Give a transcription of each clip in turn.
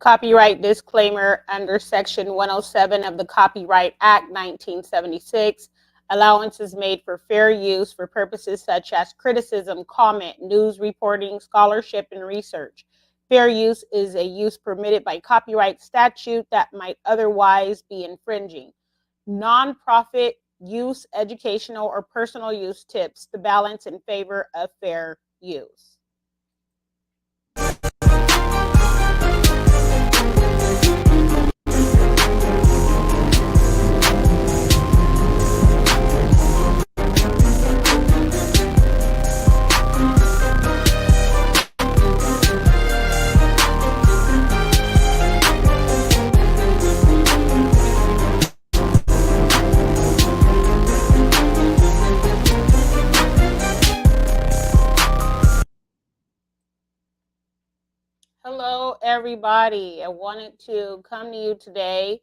Copyright disclaimer under Section 107 of the Copyright Act 1976. Allowance is made for fair use for purposes such as criticism, comment, news reporting, scholarship, and research. Fair use is a use permitted by copyright statute that might otherwise be infringing. Nonprofit use, educational, or personal use tips the balance in favor of fair use. Hello, everybody. I wanted to come to you today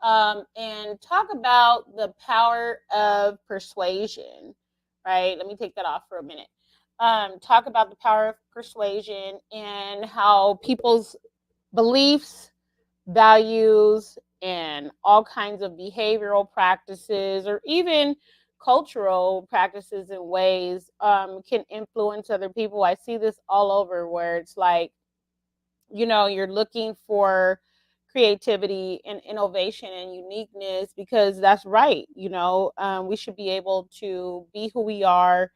and talk about the power of persuasion, right? Let me take that off for a minute. Talk about the power of persuasion and how people's beliefs, values, and all kinds of behavioral practices or even cultural practices and ways can influence other people. I see this all over where it's like, you're looking for creativity and innovation and uniqueness because that's right. We should be able to be who we are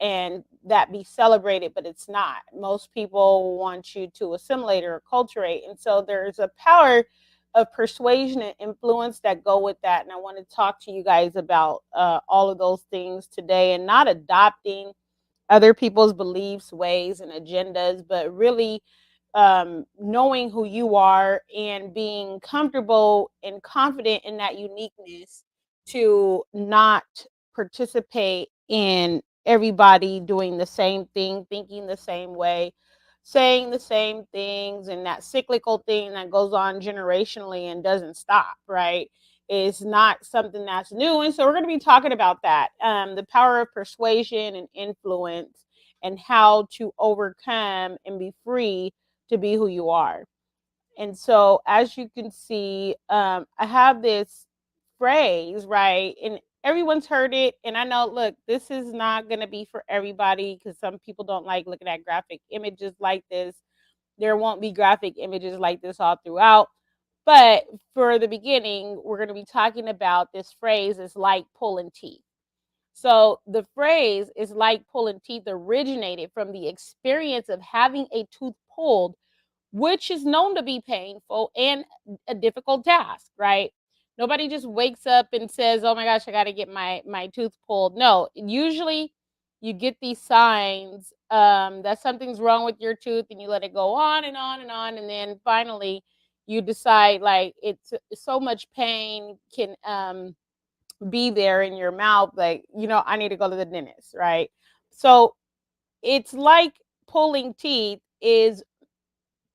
and that be celebrated, but it's not. Most people want you to assimilate or acculturate. And so there's a power of persuasion and influence that go with that. And I want to talk to you guys about all of those things today, and not adopting other people's beliefs, ways, and agendas, but really knowing who you are and being comfortable and confident in that uniqueness to not participate in everybody doing the same thing, thinking the same way, saying the same things, and that cyclical thing that goes on generationally and doesn't stop, right? Is not something that's new. And so we're going to be talking about that, the power of persuasion and influence, and how to overcome and be free to be who you are. And so, as you can see, I have this phrase, right? And everyone's heard it. And I know, look, this is not going to be for everybody because some people don't like looking at graphic images like this. There won't be graphic images like this all throughout. But for the beginning, we're going to be talking about this phrase is like pulling teeth. So the phrase is like pulling teeth originated from the experience of having a tooth pulled, which is known to be painful and a difficult task, right? Nobody just wakes up and says, oh my gosh, I got to get my tooth pulled. No, usually you get these signs that something's wrong with your tooth, and you let it go on and on and on. And then finally you decide, like, it's so much pain can be there in your mouth, like, I need to go to the dentist, right? So it's like pulling teeth is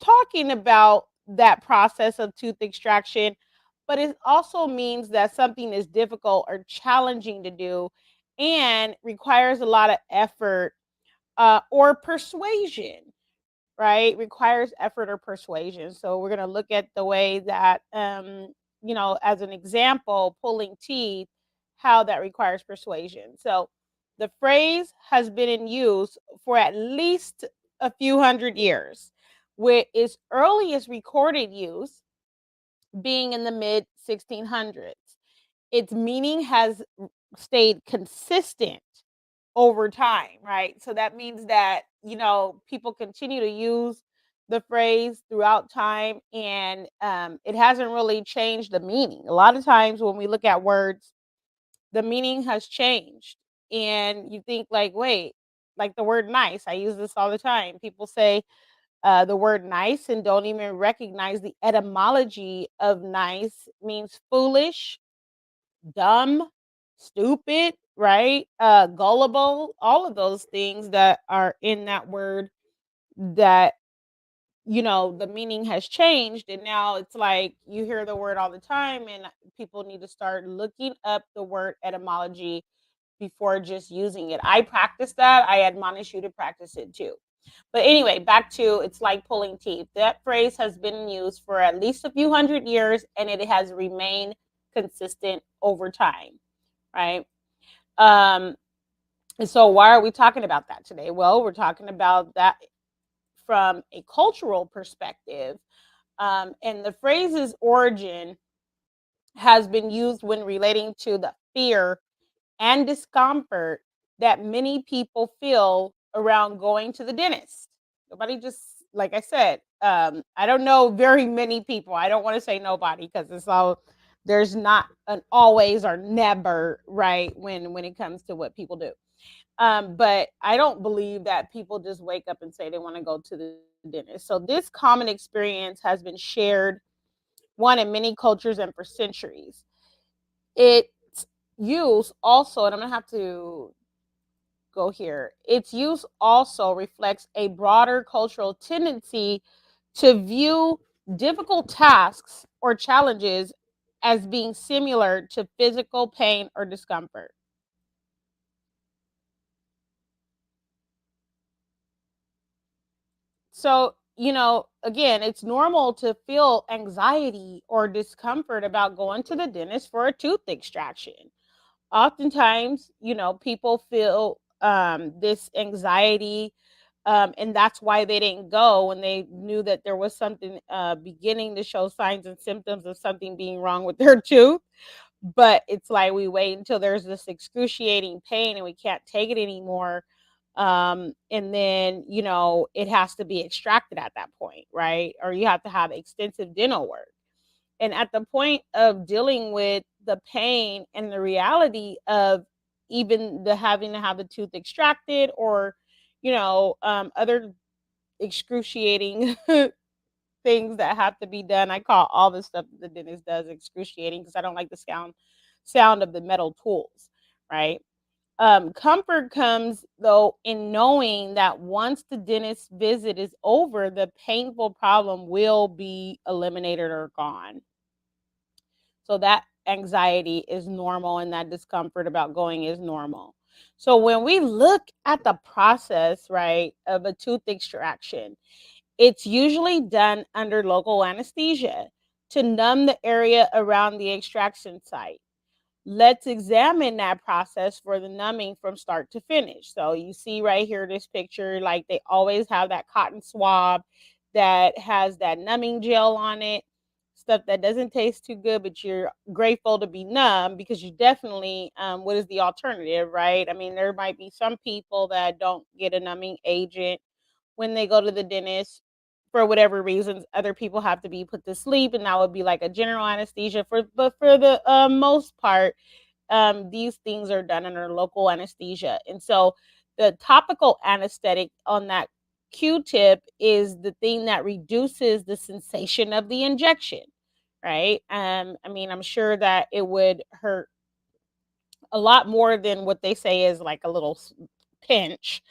talking about that process of tooth extraction, but it also means that something is difficult or challenging to do and requires a lot of effort or persuasion, right? Requires effort or persuasion. So we're going to look at the way that, as an example, pulling teeth, how that requires persuasion. So the phrase has been in use for at least a few hundred years, with its earliest recorded use being in the mid 1600s. Its meaning has stayed consistent over time, right? So that means that, people continue to use the phrase throughout time, and it hasn't really changed the meaning. A lot of times when we look at words, the meaning has changed, and you think, like, wait, like the word nice. I use this all the time. People say the word nice and don't even recognize the etymology of nice means foolish, dumb, stupid, right? Gullible, all of those things that are in that word that, the meaning has changed. And now it's like you hear the word all the time, and people need to start looking up the word etymology before just using it. I practice that. I admonish you to practice it too. But anyway, back to it's like pulling teeth. That phrase has been used for at least a few hundred years, and it has remained consistent over time, right? Um, and so, why are we talking about that today? Well, we're talking about that from a cultural perspective. And the phrase's origin has been used when relating to the fear and discomfort that many people feel around going to the dentist. Nobody just, like I said, I don't know very many people. I don't want to say nobody because it's all, there's not an always or never, right, when it comes to what people do. But I don't believe that people just wake up and say they want to go to the dentist. So this common experience has been shared, one, in many cultures and for centuries. Its use also, and I'm gonna have to go here, its use also reflects a broader cultural tendency to view difficult tasks or challenges as being similar to physical pain or discomfort. So, again, it's normal to feel anxiety or discomfort about going to the dentist for a tooth extraction. Oftentimes, people feel this anxiety, and that's why they didn't go when they knew that there was something beginning to show signs and symptoms of something being wrong with their tooth. But it's like we wait until there's this excruciating pain and we can't take it anymore. And then, it has to be extracted at that point, right? Or you have to have extensive dental work. And at the point of dealing with the pain and the reality of even the having to have the tooth extracted, or other excruciating things that have to be done. I call all the stuff that the dentist does excruciating because I don't like the sound of the metal tools, right? Comfort comes though in knowing that once the dentist visit is over, the painful problem will be eliminated or gone. So that anxiety is normal and that discomfort about going is normal. So when we look at the process, right, of a tooth extraction, it's usually done under local anesthesia to numb the area around the extraction site. Let's examine that process for the numbing from start to finish. So you see right here, this picture, like they always have that cotton swab that has that numbing gel on it, stuff that doesn't taste too good, but you're grateful to be numb because you definitely, what is the alternative, right? I mean, there might be some people that don't get a numbing agent when they go to the dentist for whatever reasons. Other people have to be put to sleep, and that would be like a general anesthesia. But for the most part, these things are done under local anesthesia. And so the topical anesthetic on that Q-tip is the thing that reduces the sensation of the injection, right? I mean, I'm sure that it would hurt a lot more than what they say is like a little pinch,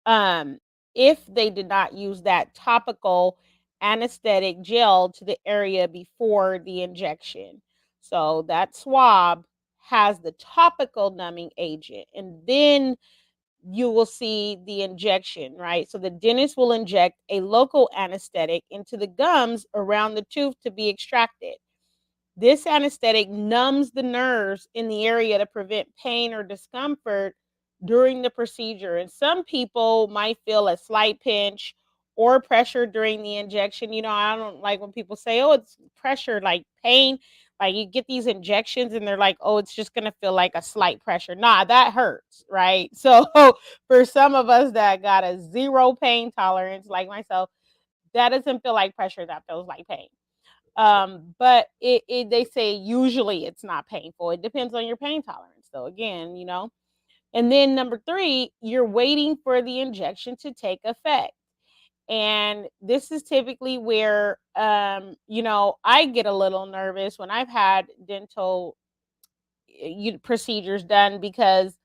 um, if they did not use that topical anesthetic gel to the area before the injection. So that swab has the topical numbing agent, and then you will see the injection, right? So the dentist will inject a local anesthetic into the gums around the tooth to be extracted. This anesthetic numbs the nerves in the area to prevent pain or discomfort during the procedure. And some people might feel a slight pinch or pressure during the injection. I don't like when people say, oh, it's pressure, like pain. Like you get these injections and they're like, oh, it's just going to feel like a slight pressure. Nah, that hurts, right? So for some of us that got a zero pain tolerance, like myself, that doesn't feel like pressure, that feels like pain. But they say usually it's not painful. It depends on your pain tolerance. So again, and then number three, you're waiting for the injection to take effect. And this is typically where, I get a little nervous when I've had dental procedures done because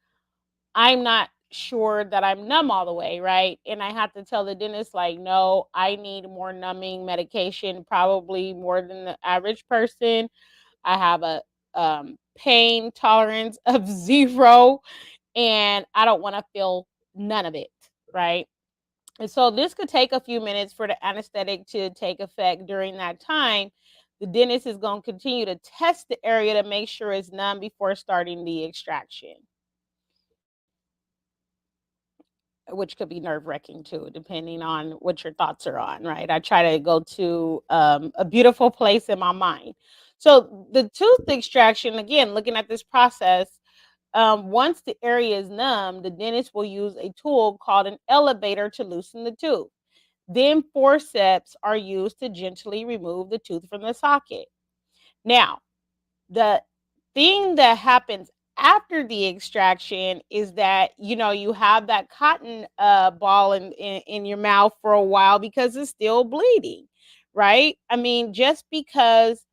I'm not sure that I'm numb all the way, right? And I have to tell the dentist, like, no, I need more numbing medication, probably more than the average person. I have a pain tolerance of zero, and I don't want to feel none of it, right? And so this could take a few minutes for the anesthetic to take effect. During that time, the dentist is going to continue to test the area to make sure it's numb before starting the extraction, which could be nerve wracking too, depending on what your thoughts are on, right? I try to go to a beautiful place in my mind. So the tooth extraction, again, looking at this process, once the area is numb, the dentist will use a tool called an elevator to loosen the tooth. Then forceps are used to gently remove the tooth from the socket. Now, the thing that happens after the extraction is that you have that cotton ball in your mouth for a while because it's still bleeding, right? I mean, just because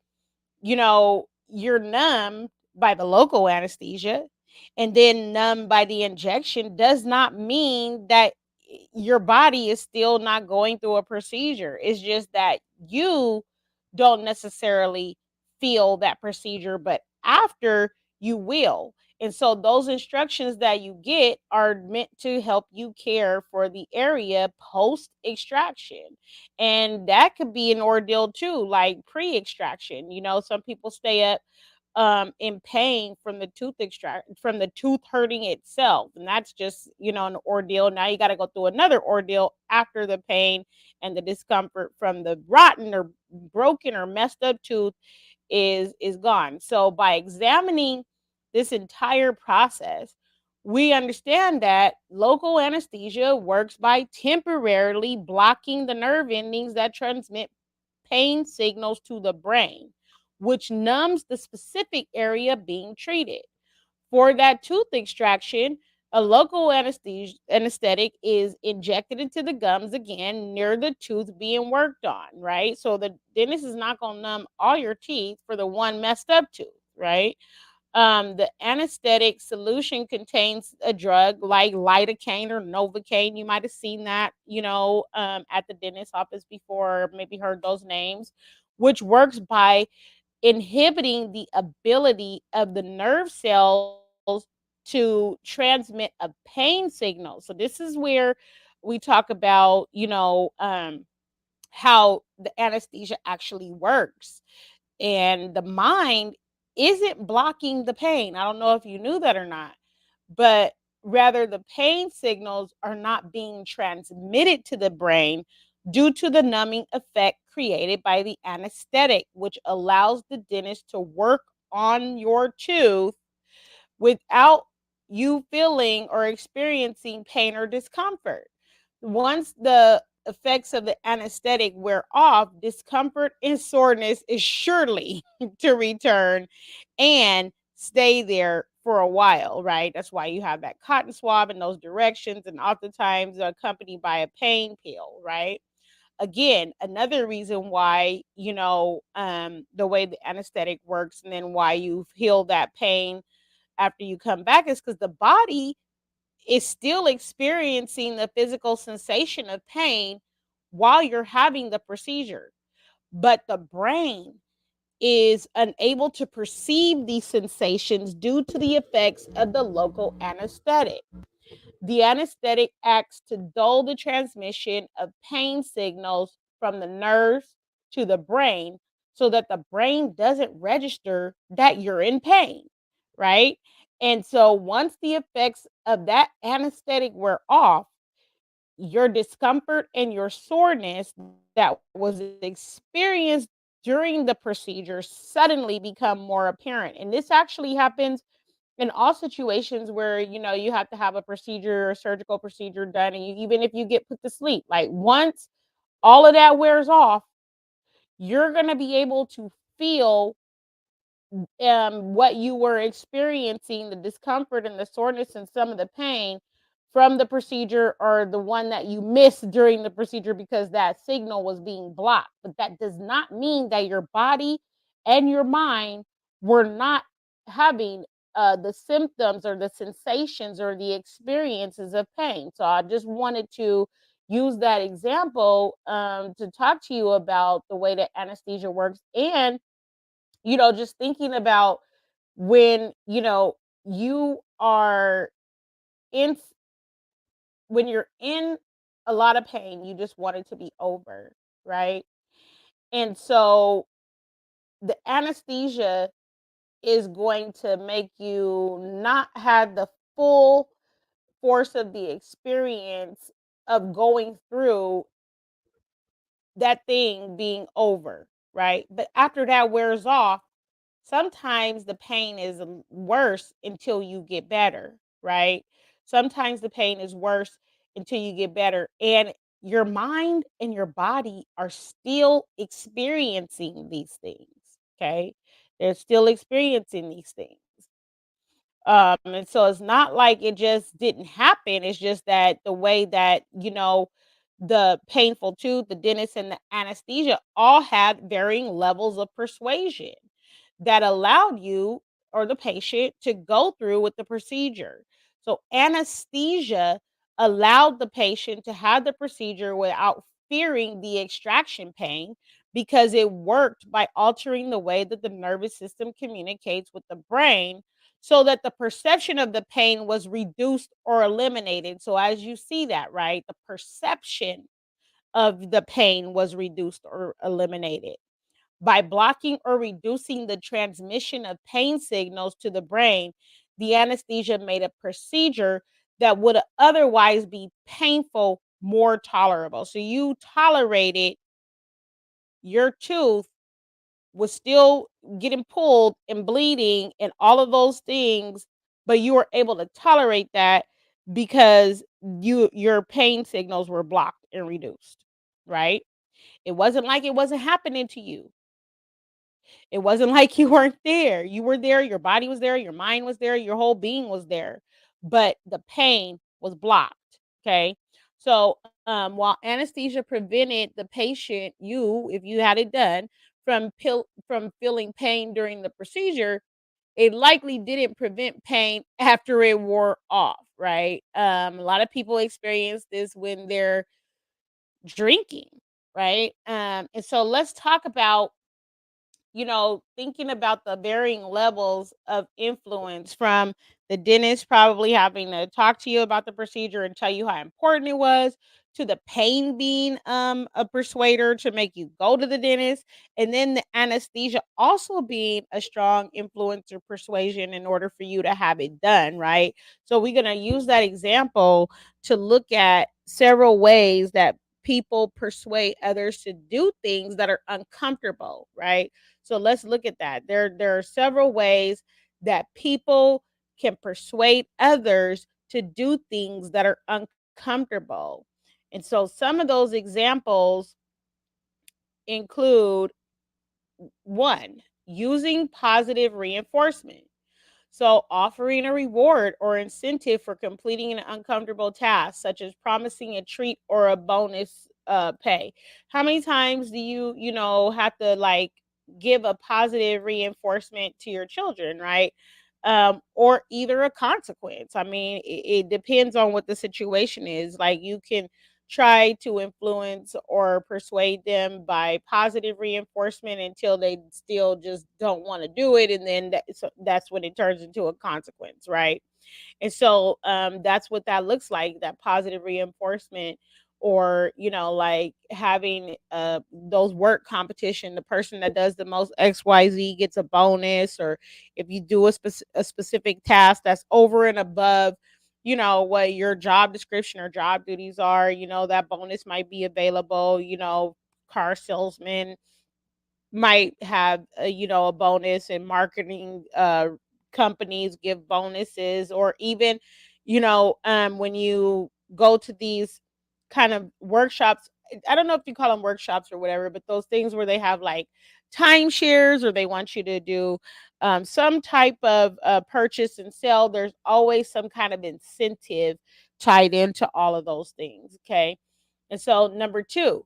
you're numb by the local anesthesia and then numb by the injection does not mean that your body is still not going through a procedure. It's just that you don't necessarily feel that procedure, but after you will. And so those instructions that you get are meant to help you care for the area post extraction. And that could be an ordeal too, like pre-extraction. Some people stay up in pain from the from the tooth hurting itself, and that's just an ordeal. Now you got to go through another ordeal after the pain and the discomfort from the rotten or broken or messed up tooth is gone. So by examining this entire process, we understand that local anesthesia works by temporarily blocking the nerve endings that transmit pain signals to the brain, which numbs the specific area being treated. For that tooth extraction, a local anesthetic is injected into the gums again near the tooth being worked on, right? So the dentist is not going to numb all your teeth for the one messed up tooth, right? The anesthetic solution contains a drug like lidocaine or novocaine. You might have seen that, at the dentist office before, maybe heard those names, which works by inhibiting the ability of the nerve cells to transmit a pain signal. So this is where we talk about, how the anesthesia actually works. And the mind isn't blocking the pain. I don't know if you knew that or not, but rather the pain signals are not being transmitted to the brain due to the numbing effect created by the anesthetic, which allows the dentist to work on your tooth without you feeling or experiencing pain or discomfort. Once the effects of the anesthetic wear off, discomfort and soreness is surely to return and stay there for a while, right? That's why you have that cotton swab in those directions and oftentimes accompanied by a pain pill, right? Again, another reason why, the way the anesthetic works and then why you heal that pain after you come back is because the body is still experiencing the physical sensation of pain while you're having the procedure. But the brain is unable to perceive these sensations due to the effects of the local anesthetic. The anesthetic acts to dull the transmission of pain signals from the nerves to the brain so that the brain doesn't register that you're in pain, right? And so once the effects of that anesthetic wear off, your discomfort and your soreness that was experienced during the procedure suddenly become more apparent. And this actually happens in all situations where you have to have a procedure or surgical procedure done, and even if you get put to sleep, like once all of that wears off, you're going to be able to feel what you were experiencing, the discomfort and the soreness and some of the pain from the procedure or the one that you missed during the procedure because that signal was being blocked. But that does not mean that your body and your mind were not having the symptoms or the sensations or the experiences of pain. So I just wanted to use that example to talk to you about the way that anesthesia works, and just thinking about when, you are in when you're in a lot of pain. You just want it to be over, right? And so the anesthesia is going to make you not have the full force of the experience of going through that thing being over, right? But after that wears off, sometimes the pain is worse until you get better, right? Sometimes the pain is worse until you get better. And your mind and your body are still experiencing these things, okay? They're still experiencing these things. And so it's not like it just didn't happen. It's just that the way that, the painful tooth, the dentist, and the anesthesia all had varying levels of persuasion that allowed you or the patient to go through with the procedure. So anesthesia allowed the patient to have the procedure without fearing the extraction pain because it worked by altering the way that the nervous system communicates with the brain so that the perception of the pain was reduced or eliminated. So as you see that, right, the perception of the pain was reduced or eliminated. By blocking or reducing the transmission of pain signals to the brain, the anesthesia made a procedure that would otherwise be painful more tolerable. So you tolerated your tooth was still getting pulled and bleeding and all of those things, but you were able to tolerate that because your pain signals were blocked and reduced, right? It wasn't like it wasn't happening to you. It wasn't like you weren't there. You were there, your body was there, your mind was there, your whole being was there, but the pain was blocked, okay? So, while anesthesia prevented the patient, if you had it done, from feeling pain during the procedure, it likely didn't prevent pain after it wore off, right? A lot of people experience this when they're drinking, right? And so let's talk about thinking about the varying levels of influence from the dentist probably having to talk to you about the procedure and tell you how important it was, to the pain being a persuader to make you go to the dentist, and then the anesthesia also being a strong influencer persuasion in order for you to have it done, right? So we're going to use that example to look at several ways that people persuade others to do things that are uncomfortable, right? So let's look at that. There are several ways that people can persuade others to do things that are uncomfortable. And so some of those examples include one, using positive reinforcement. So, offering a reward or incentive for completing an uncomfortable task, such as promising a treat or a bonus pay. How many times do have to like give a positive reinforcement to your children, right? Or either a consequence. I mean, it depends on what the situation is. Like, you can try to influence or persuade them by positive reinforcement until they still just don't want to do it, and then that's when it turns into a consequence, right? And so that's what that looks like, that positive reinforcement, or like having those work competition, the person that does the most XYZ gets a bonus, or if you do a specific task that's over and above what your job description or job duties are, that bonus might be available. Car salesman might have a bonus, and marketing companies give bonuses, or even when you go to these kind of workshops. I don't know if you call them workshops or whatever, but those things where they have like timeshares, or they want you to do some type of purchase and sell. There's always some kind of incentive tied into all of those things, okay? And so number two,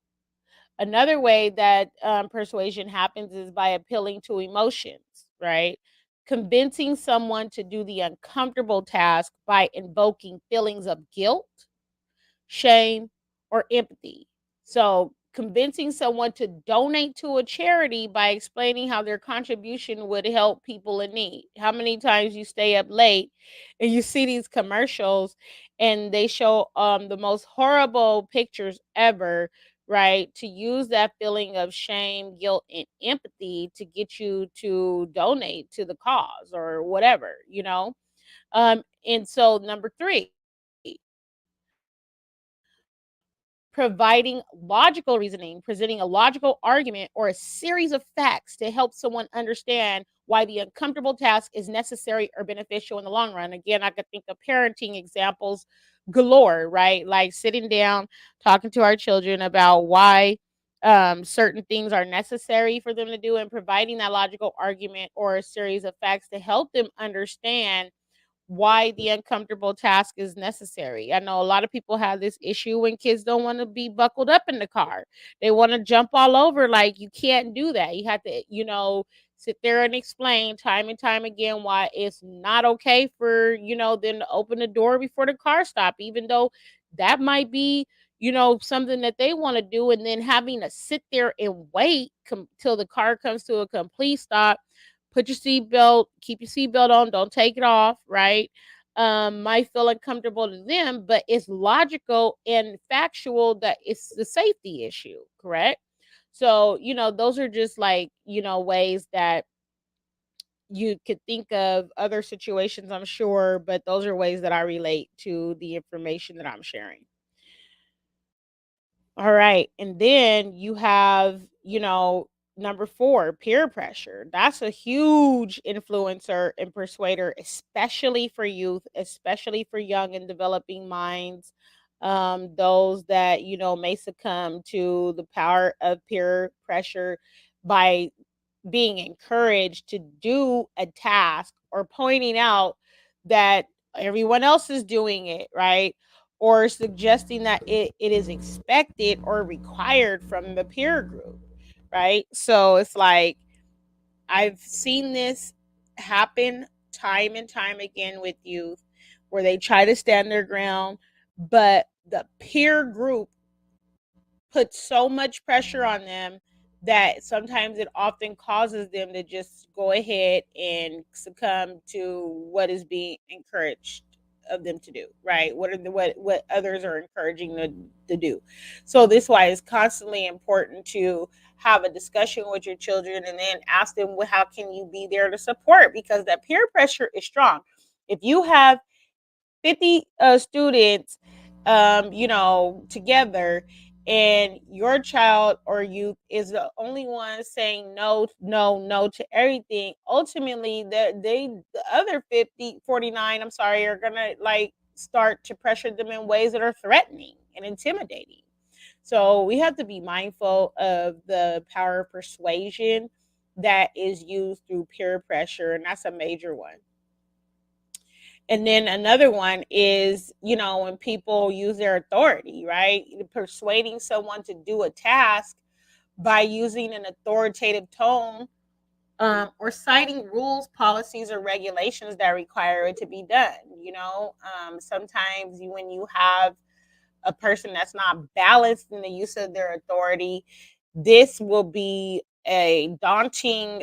another way that persuasion happens is by appealing to emotions, right? Convincing someone to do the uncomfortable task by invoking feelings of guilt, shame, or empathy. So, convincing someone to donate to a charity by explaining how their contribution would help people in need. How many times you stay up late and you see these commercials and they show the most horrible pictures ever, right? To use that feeling of shame, guilt, and empathy to get you to donate to the cause or whatever, you know? And so number 3, providing logical reasoning, presenting a logical argument or a series of facts to help someone understand why the uncomfortable task is necessary or beneficial in the long run. Again, I could think of parenting examples galore, right? Like sitting down, talking to our children about why certain things are necessary for them to do, and providing that logical argument or a series of facts to help them understand why the uncomfortable task is necessary. I know a lot of people have this issue when kids don't want to be buckled up in the car. They want to jump all over. Like, you can't do that. You have to, sit there and explain time and time again why it's not okay for, them to open the door before the car stop, even though that might be, something that they want to do. And then having to sit there and wait till the car comes to a complete stop. Put your seatbelt, keep your seatbelt on, don't take it off, right? Might feel uncomfortable to them, but it's logical and factual that it's the safety issue, correct? So, those are just like, ways that you could think of other situations, I'm sure, but those are ways that I relate to the information that I'm sharing. All right. And then you have, number 4, peer pressure. That's a huge influencer and persuader, especially for youth, especially for young and developing minds. Those that, may succumb to the power of peer pressure by being encouraged to do a task or pointing out that everyone else is doing it, right? Or suggesting that it is expected or required from the peer group, right? So it's like I've seen this happen time and time again with youth where they try to stand their ground, but the peer group put so much pressure on them that sometimes it often causes them to just go ahead and succumb to what is being encouraged of them to do, right? What others are encouraging them to do. So this why it's constantly important to have a discussion with your children and then ask them, well, how can you be there to support, because that peer pressure is strong. If you have 50 students together, and your child or youth is the only one saying no, no, no to everything, ultimately the other 50, 49, I'm sorry, are gonna like start to pressure them in ways that are threatening and intimidating. So we have to be mindful of the power of persuasion that is used through peer pressure, and that's a major one. And then another one is, when people use their authority, right? Persuading someone to do a task by using an authoritative tone, or citing rules, policies, or regulations that require it to be done. Sometimes when you have a person that's not balanced in the use of their authority, this will be a daunting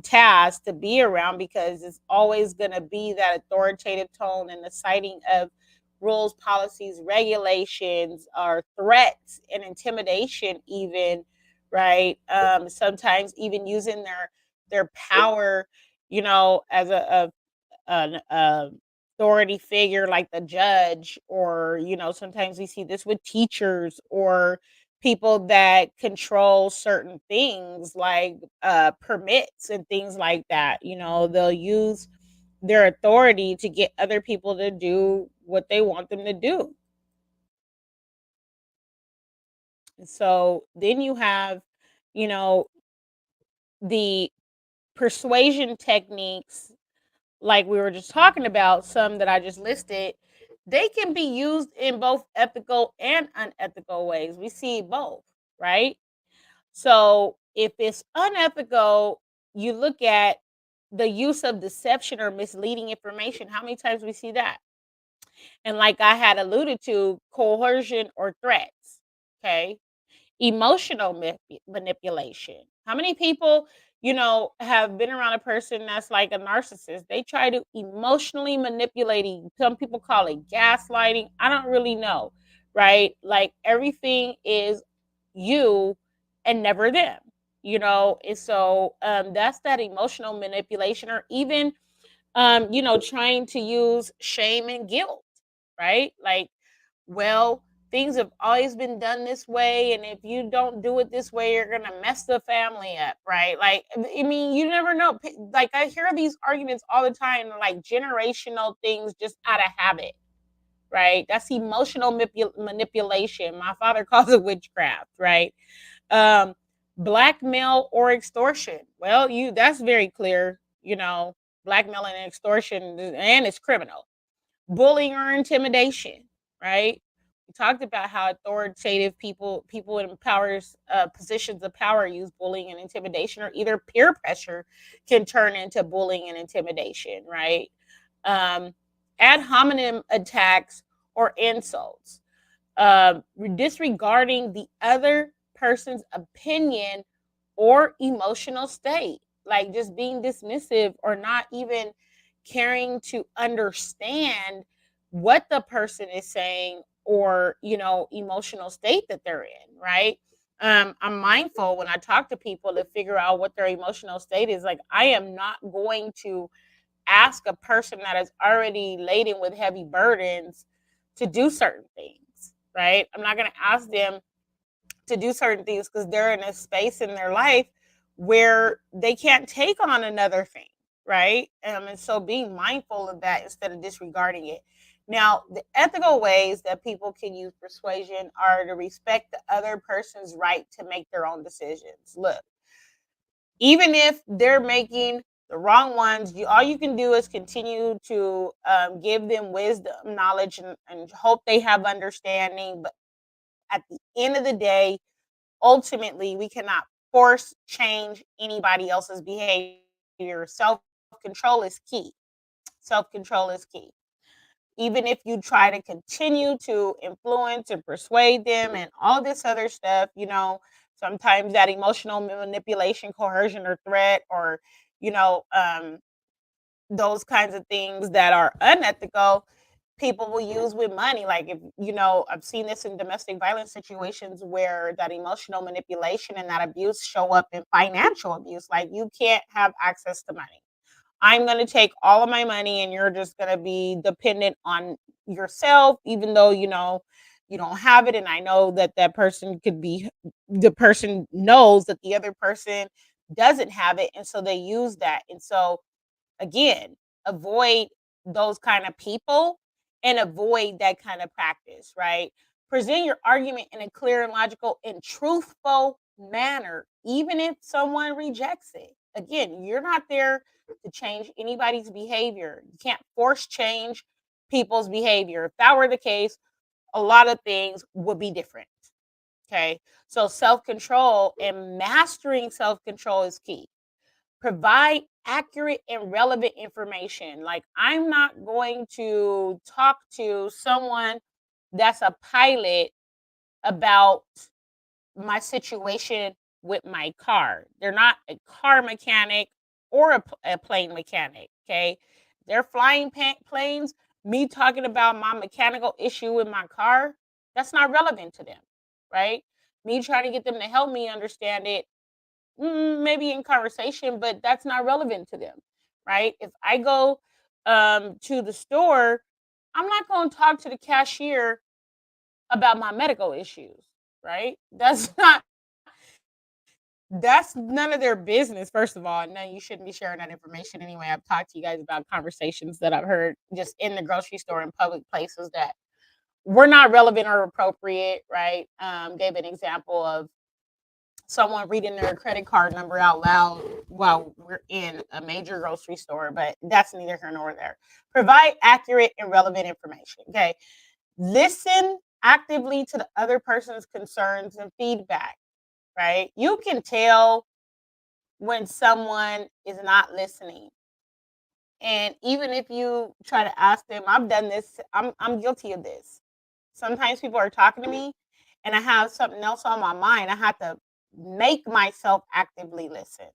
task to be around, because it's always going to be that authoritative tone and the citing of rules, policies, regulations, or threats and intimidation, even, right? Sometimes even using their power, as an authority figure like the judge, or sometimes we see this with teachers or people that control certain things like permits and things like that. They'll use their authority to get other people to do what they want them to do. So then you have, you know the persuasion techniques, like we were just talking about, some that I just listed. They can be used in both ethical and unethical ways. We see both, right? So if it's unethical, you look at the use of deception or misleading information. How many times we see that? And like I had alluded to, coercion or threats. Okay. Emotional manipulation. How many people, have been around a person that's like a narcissist? They try to emotionally manipulate you. Some people call it gaslighting. I don't really know, right? Like everything is you and never them, And so that's that emotional manipulation, or even trying to use shame and guilt, right? Like, well, things have always been done this way, and if you don't do it this way, you're gonna mess the family up, right? Like, I mean, you never know. Like, I hear these arguments all the time, like generational things, just out of habit, right? That's emotional manipulation. My father calls it witchcraft, right? Um, Blackmail or extortion. Well, you that's very clear, blackmail and extortion, and it's criminal. Bullying or intimidation, right? We talked about how authoritative people in powers positions of power use bullying and intimidation, or either peer pressure can turn into bullying and intimidation, right? Um, Ad hominem attacks or insults, disregarding the other person's opinion or emotional state, like just being dismissive or not even caring to understand what the person is saying, or emotional state that they're in, right? I'm mindful when I talk to people to figure out what their emotional state is. Like, I am not going to ask a person that is already laden with heavy burdens to do certain things, right? I'm not going to ask them to do certain things because they're in a space in their life where they can't take on another thing, right? And so being mindful of that instead of disregarding it. Now, the ethical ways that people can use persuasion are to respect the other person's right to make their own decisions. Look, even if they're making the wrong ones, all you can do is continue to give them wisdom, knowledge, and hope they have understanding. But at the end of the day, ultimately, we cannot force change anybody else's behavior. Self control is key. Self control is key. Even if you try to continue to influence and persuade them and all this other stuff, sometimes that emotional manipulation, coercion, or threat, or, you know, um, those kinds of things that are unethical, people will use with money. Like, if I've seen this in domestic violence situations where that emotional manipulation and that abuse show up in financial abuse. Like, you can't have access to money. I'm going to take all of my money, and you're just going to be dependent on yourself, even though you don't have it. And I know that that person could be, the person knows that the other person doesn't have it, and so they use that. And so, again, avoid those kind of people and avoid that kind of practice, right? Present your argument in a clear and logical and truthful manner, even if someone rejects it. Again, you're not there to change anybody's behavior. You can't force change people's behavior. If that were the case, a lot of things would be different. Okay. So self control and mastering self control is key. Provide accurate and relevant information. Like, I'm not going to talk to someone that's a pilot about my situation with my car. They're not a car mechanic or a plane mechanic. Okay. They're flying planes. Me talking about my mechanical issue with my car, that's not relevant to them. Right. Me trying to get them to help me understand it, maybe in conversation, but that's not relevant to them, right? If I go to the store, I'm not going to talk to the cashier about my medical issues, right? That's none of their business, first of all. No, you shouldn't be sharing that information anyway. I've talked to you guys about conversations that I've heard just in the grocery store and public places that were not relevant or appropriate, right? Gave an example of someone reading their credit card number out loud while we're in a major grocery store, but that's neither here nor there. Provide accurate and relevant information. Okay. Listen actively to the other person's concerns and feedback, right? You can tell when someone is not listening. And even if you try to ask them, I've done this, I'm guilty of this. Sometimes people are talking to me and I have something else on my mind, I have to make myself actively listen.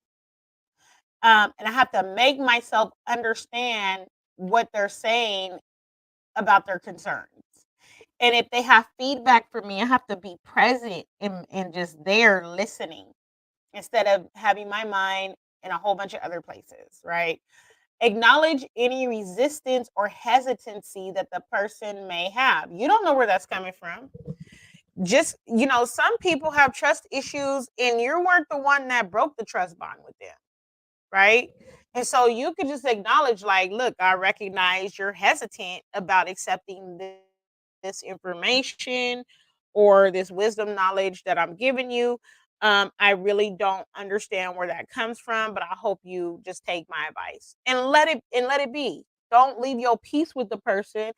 And I have to make myself understand what they're saying about their concerns. And if they have feedback for me, I have to be present and just there listening instead of having my mind in a whole bunch of other places, right? Acknowledge any resistance or hesitancy that the person may have. You don't know where that's coming from. Just, some people have trust issues and you weren't the one that broke the trust bond with them, right? And so you could just acknowledge, like, look, I recognize you're hesitant about accepting this information or this wisdom knowledge that I'm giving you. I really don't understand where that comes from, but I hope you just take my advice and let it be. Don't leave your peace with the person,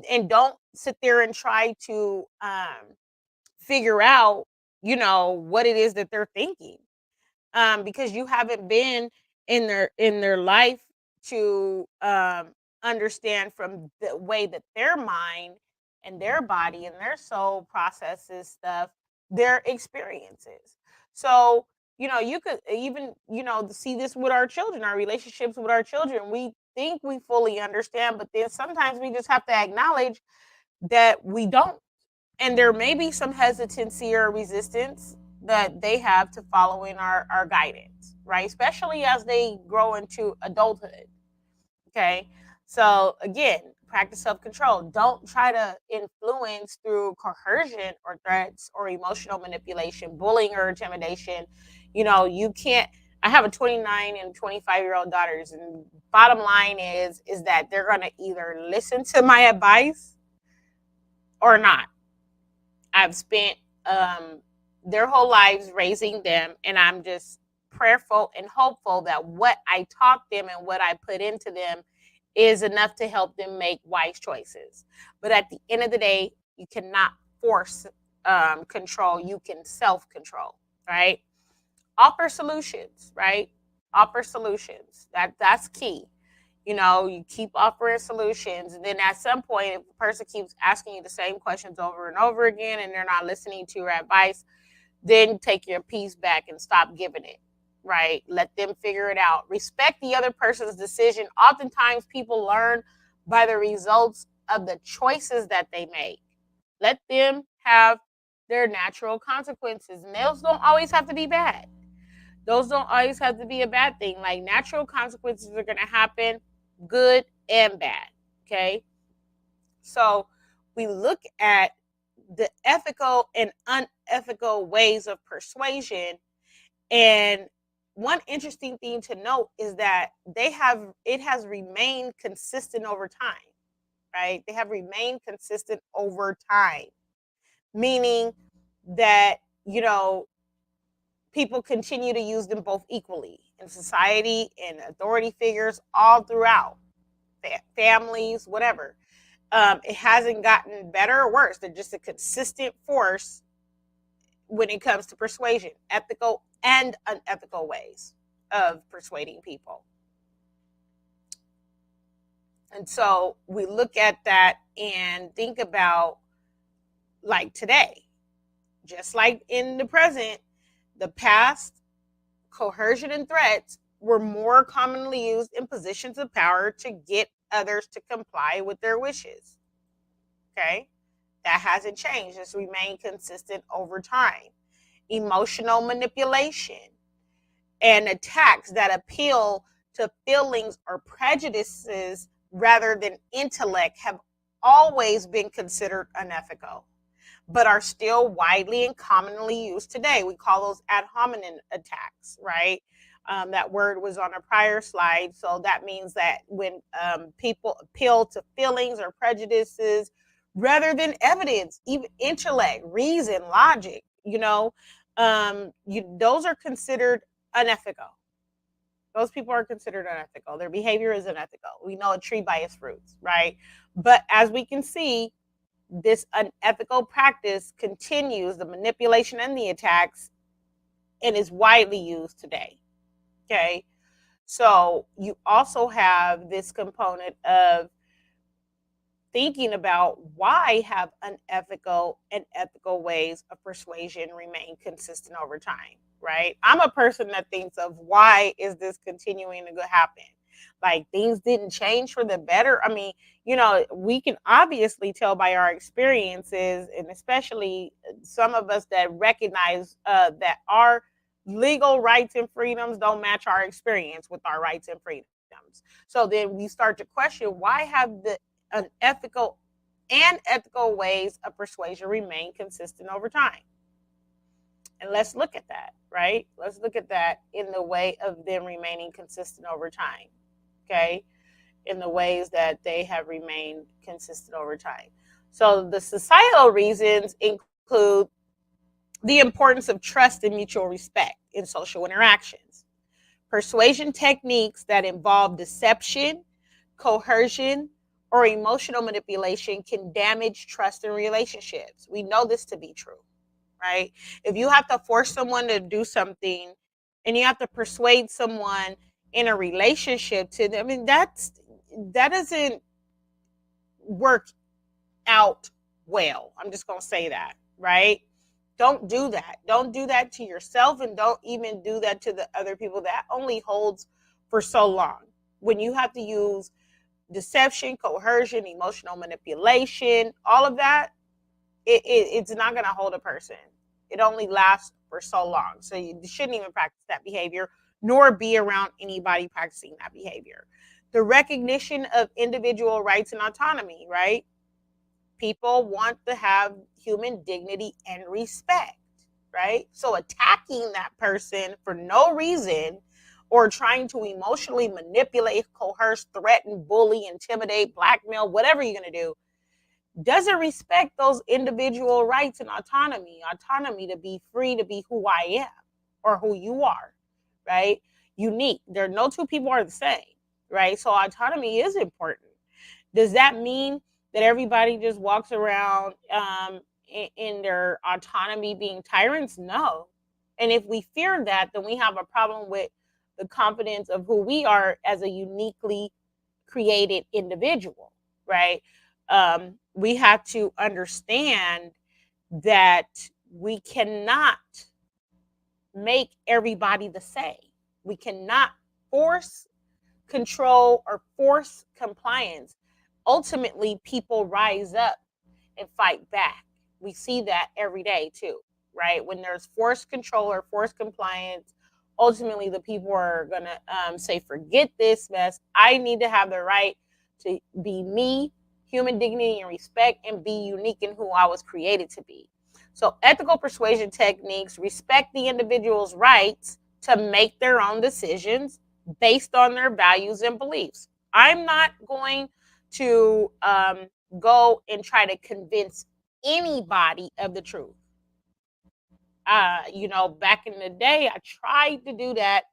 and don't sit there and try to figure out, what it is that they're thinking, because you haven't been in their life to understand from the way that their mind and their body and their soul processes stuff, their experiences. So, you could even, see this with our children, our relationships with our children. We think we fully understand, but then sometimes we just have to acknowledge that we don't. And there may be some hesitancy or resistance that they have to following our guidance, right? Especially as they grow into adulthood. Okay. So again, practice self-control. Don't try to influence through coercion or threats or emotional manipulation, bullying or intimidation. You can't. I have a 29 and 25-year-old daughters, and bottom line is that they're gonna either listen to my advice or not. I've spent their whole lives raising them, and I'm just prayerful and hopeful that what I taught them and what I put into them is enough to help them make wise choices. But at the end of the day, you cannot force control. You can self-control, right? Offer solutions, right? Offer solutions. That's key. You keep offering solutions, and then at some point, if a person keeps asking you the same questions over and over again and they're not listening to your advice, then take your piece back and stop giving it, right? Let them figure it out. Respect the other person's decision. Oftentimes people learn by the results of the choices that they make. Let them have their natural consequences, and those don't always have to be bad. Those don't always have to be a bad thing. Like, natural consequences are going to happen, good and bad. Okay. So we look at the ethical and unethical ways of persuasion. And one interesting thing to note is that it has remained consistent over time, right? They have remained consistent over time, meaning that, people continue to use them both equally in society and authority figures all throughout, families, whatever. It hasn't gotten better or worse. They're just a consistent force when it comes to persuasion, ethical and unethical ways of persuading people. And so we look at that and think about, like, today, just like in the present, the past, coercion and threats were more commonly used in positions of power to get others to comply with their wishes. Okay? That hasn't changed. It's remained consistent over time. Emotional manipulation and attacks that appeal to feelings or prejudices rather than intellect have always been considered unethical, but are still widely and commonly used today. We call those ad hominem attacks, right? That word was on a prior slide. So that means that when people appeal to feelings or prejudices rather than evidence, even intellect, reason, logic, those are considered unethical. Those people are considered unethical. Their behavior is unethical. We know a tree by its fruits, right? But as we can see, this unethical practice continues, the manipulation and the attacks, and is widely used today. Okay. So you also have this component of thinking about why have unethical and ethical ways of persuasion remain consistent over time, right? I'm a person that thinks of why is this continuing to happen? Like things didn't change for the better. I mean, we can obviously tell by our experiences, and especially some of us that recognize that our legal rights and freedoms don't match our experience with our rights and freedoms. So then we start to question, why have the unethical and ethical ways of persuasion remain consistent over time? And let's look at that, right? Let's look at that in the way of them remaining consistent over time, okay? In the ways that they have remained consistent over time. So the societal reasons include the importance of trust and mutual respect in social interactions. Persuasion techniques that involve deception, coercion, or emotional manipulation can damage trust in relationships. We know this to be true, right? If you have to force someone to do something and you have to persuade someone in a relationship to them, I mean, that doesn't work out well. I'm just going to say that, right? Don't do that. Don't do that to yourself, and don't even do that to the other people. That only holds for so long. When you have to use deception, coercion, emotional manipulation, all of that, it's not going to hold a person. It only lasts for so long. So you shouldn't even practice that behavior, nor be around anybody practicing that behavior. The recognition of individual rights and autonomy, right? People want to have human dignity and respect, right? So attacking that person for no reason, or trying to emotionally manipulate, coerce, threaten, bully, intimidate, blackmail, whatever you're going to do, doesn't respect those individual rights and autonomy to be free to be who I am or who you are, right? Unique. There are no two people are the same, right? So autonomy is important. Does that mean that everybody just walks around in their autonomy being tyrants? No. And if we fear that, then we have a problem with the confidence of who we are as a uniquely created individual, right? We have to understand that we cannot make everybody the same. We cannot force control or force compliance. Ultimately, people rise up and fight back. We see that every day too, right? When there's forced control or forced compliance, ultimately the people are gonna say, "Forget this mess. I need to have the right to be me, human dignity and respect, and be unique in who I was created to be." So, ethical persuasion techniques respect the individual's rights to make their own decisions based on their values and beliefs. I'm not going to go and try to convince anybody of the truth. Back in the day, I tried to do that,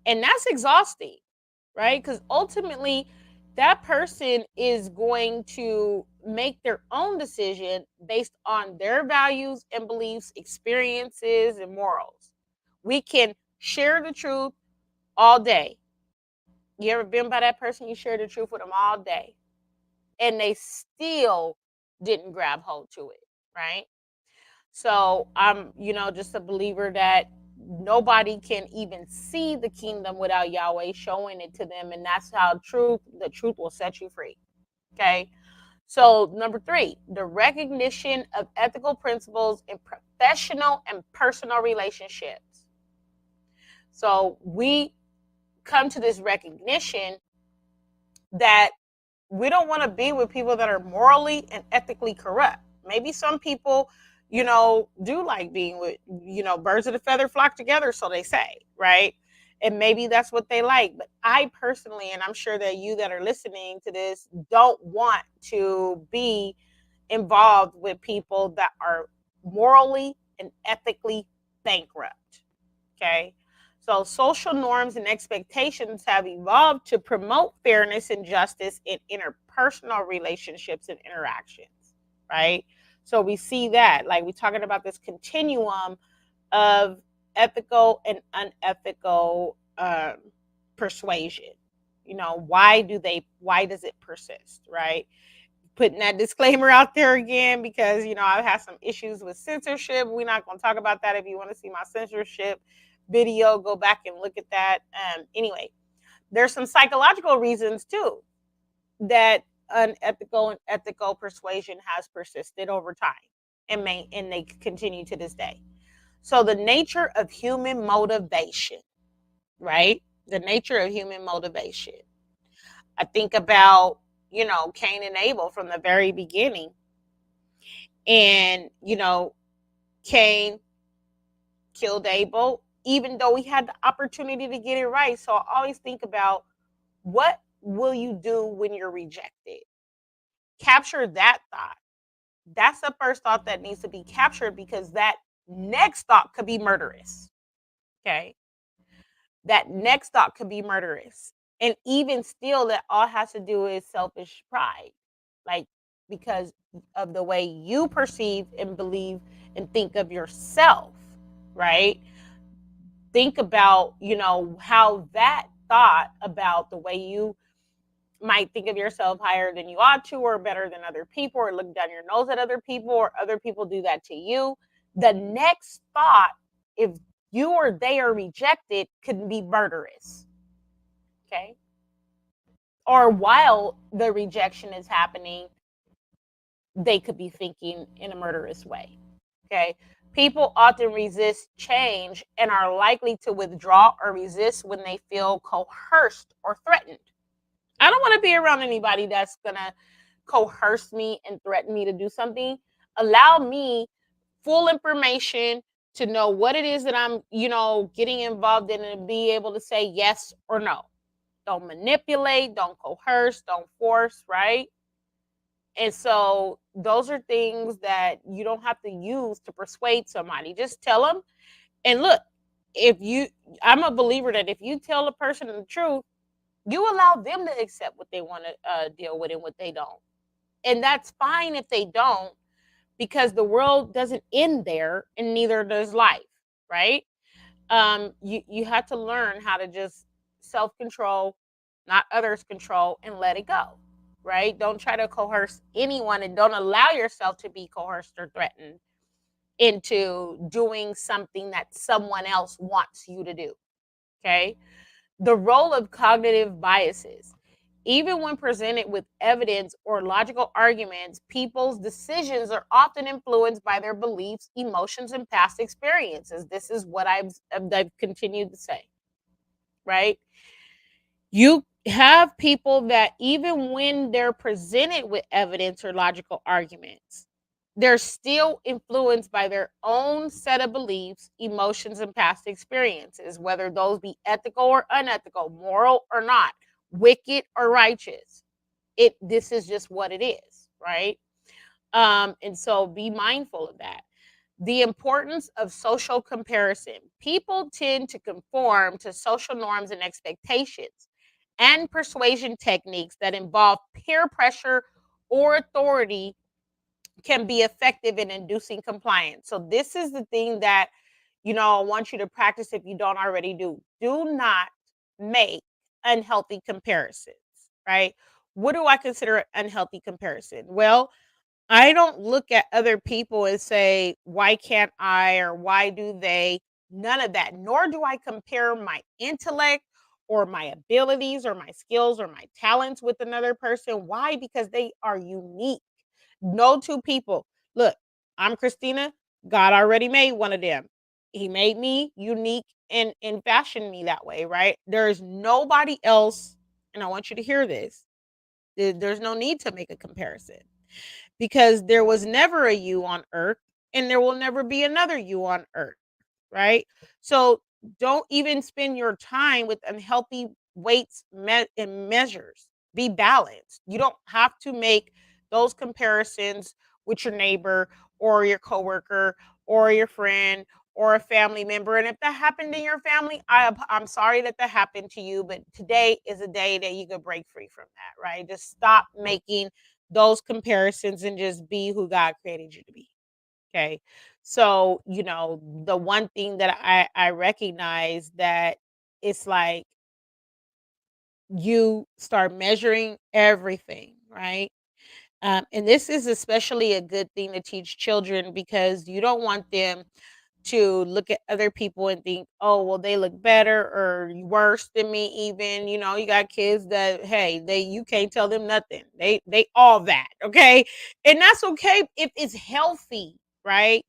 and that's exhausting, right? Because ultimately, that person is going to make their own decision based on their values and beliefs, experiences, and morals. We can share the truth all day. You ever been by that person? You share the truth with them all day, and they still didn't grab hold to it, right? So I'm, just a believer that nobody can even see the kingdom without Yahweh showing it to them. And that's how the truth will set you free. Okay. So number 3, the recognition of ethical principles in professional and personal relationships. So we come to this recognition that we don't want to be with people that are morally and ethically corrupt. Maybe some people, do like being with, birds of a feather flock together, so they say, right? And maybe that's what they like. But I personally, and I'm sure that you that are listening to this, don't want to be involved with people that are morally and ethically bankrupt. Okay. So social norms and expectations have evolved to promote fairness and justice in interpersonal relationships and interactions, right? So we see that, like we're talking about this continuum of ethical and unethical persuasion. Why does it persist, right? putting that disclaimer out there again because, I've had some issues with censorship. We're not going to talk about that. If you want to see my censorship video, go back and look at that. Anyway, there's some psychological reasons too that unethical and ethical persuasion has persisted over time and they continue to this day. So the nature of human motivation, right? The nature of human motivation. I think about, Cain and Abel from the very beginning. And, Cain killed Abel, even though he had the opportunity to get it right. So I always think about, what will you do when you're rejected? Capture that thought. That's the first thought that needs to be captured, because that next thought could be murderous. Okay. That next thought could be murderous. And even still, that all has to do is selfish pride. Like, because of the way you perceive and believe and think of yourself, right? Think about, how that thought about the way you might think of yourself higher than you ought to, or better than other people, or look down your nose at other people, or other people do that to you. The next thought, if you or they are rejected, could be murderous. Okay. Or while the rejection is happening, they could be thinking in a murderous way. Okay. People often resist change and are likely to withdraw or resist when they feel coerced or threatened. I don't want to be around anybody that's going to coerce me and threaten me to do something. Allow me full information to know what it is that I'm, getting involved in, and be able to say yes or no. Don't manipulate, don't coerce, don't force, right? And so those are things that you don't have to use to persuade somebody. Just tell them. And look, I'm a believer that if you tell a person the truth, you allow them to accept what they want to deal with and what they don't. And that's fine if they don't, because the world doesn't end there, and neither does life, right? You have to learn how to just self-control, not others control, and let it go, right? Don't try to coerce anyone, and don't allow yourself to be coerced or threatened into doing something that someone else wants you to do. Okay. The role of cognitive biases. Even when presented with evidence or logical arguments, people's decisions are often influenced by their beliefs, emotions, and past experiences. This is what I've continued to say, right? You have people that, even when they're presented with evidence or logical arguments, they're still influenced by their own set of beliefs, emotions, and past experiences, whether those be ethical or unethical, moral or not, wicked or righteous. This is just what it is, right? And so be mindful of that. The importance of social comparison. People tend to conform to social norms and expectations, and persuasion techniques that involve peer pressure or authority can be effective in inducing compliance. So this is the thing that, I want you to practice if you don't already do. Do not make unhealthy comparisons, right? What do I consider an unhealthy comparison? Well, I don't look at other people and say, why can't I, or why do they? None of that. Nor do I compare my intellect or my abilities or my skills or my talents with another person. Why? Because they are unique. No two people. Look, I'm Christina. God already made one of them. He made me unique and fashioned me that way, right? There's nobody else, and I want you to hear this. There's no need to make a comparison, because there was never a you on earth, and there will never be another you on earth, right? So don't even spend your time with unhealthy weights and measures. Be balanced. You don't have to make those comparisons with your neighbor or your coworker or your friend or a family member. And if that happened in your family, I'm sorry that that happened to you, but today is a day that you could break free from that, right? Just stop making those comparisons and just be who God created you to be. Okay. So, the one thing that I recognize, that it's like you start measuring everything, right? And this is especially a good thing to teach children because you don't want them to look at other people and think, "Oh, well, they look better or worse than me." Even you got kids that hey, they you can't tell them nothing. They all that okay, and that's okay if it's healthy, right?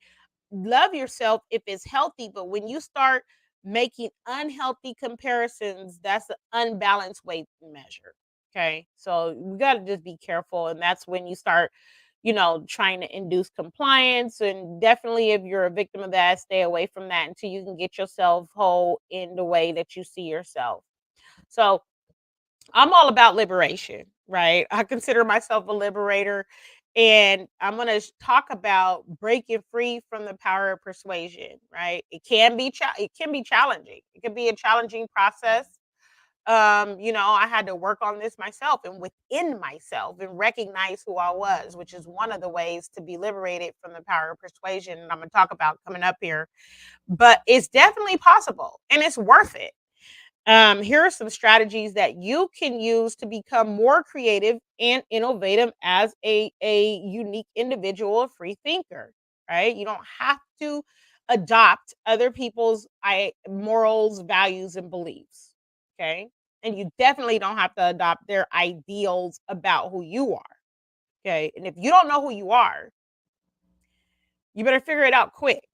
Love yourself if it's healthy, but when you start making unhealthy comparisons, that's an unbalanced weight measure. Okay. So we got to just be careful. And that's when you start, trying to induce compliance. And definitely, if you're a victim of that, stay away from that until you can get yourself whole in the way that you see yourself. So, I'm all about liberation, right? I consider myself a liberator, and I'm going to talk about breaking free from the power of persuasion, right? It can be challenging. It can be a challenging process. I had to work on this myself and within myself and recognize who I was, which is one of the ways to be liberated from the power of persuasion. And I'm going to talk about coming up here, but it's definitely possible and it's worth it. Here are some strategies that you can use to become more creative and innovative as a unique individual, a free thinker, right? You don't have to adopt other people's morals, values, and beliefs, okay? And you definitely don't have to adopt their ideals about who you are, okay? And if you don't know who you are, you better figure it out quick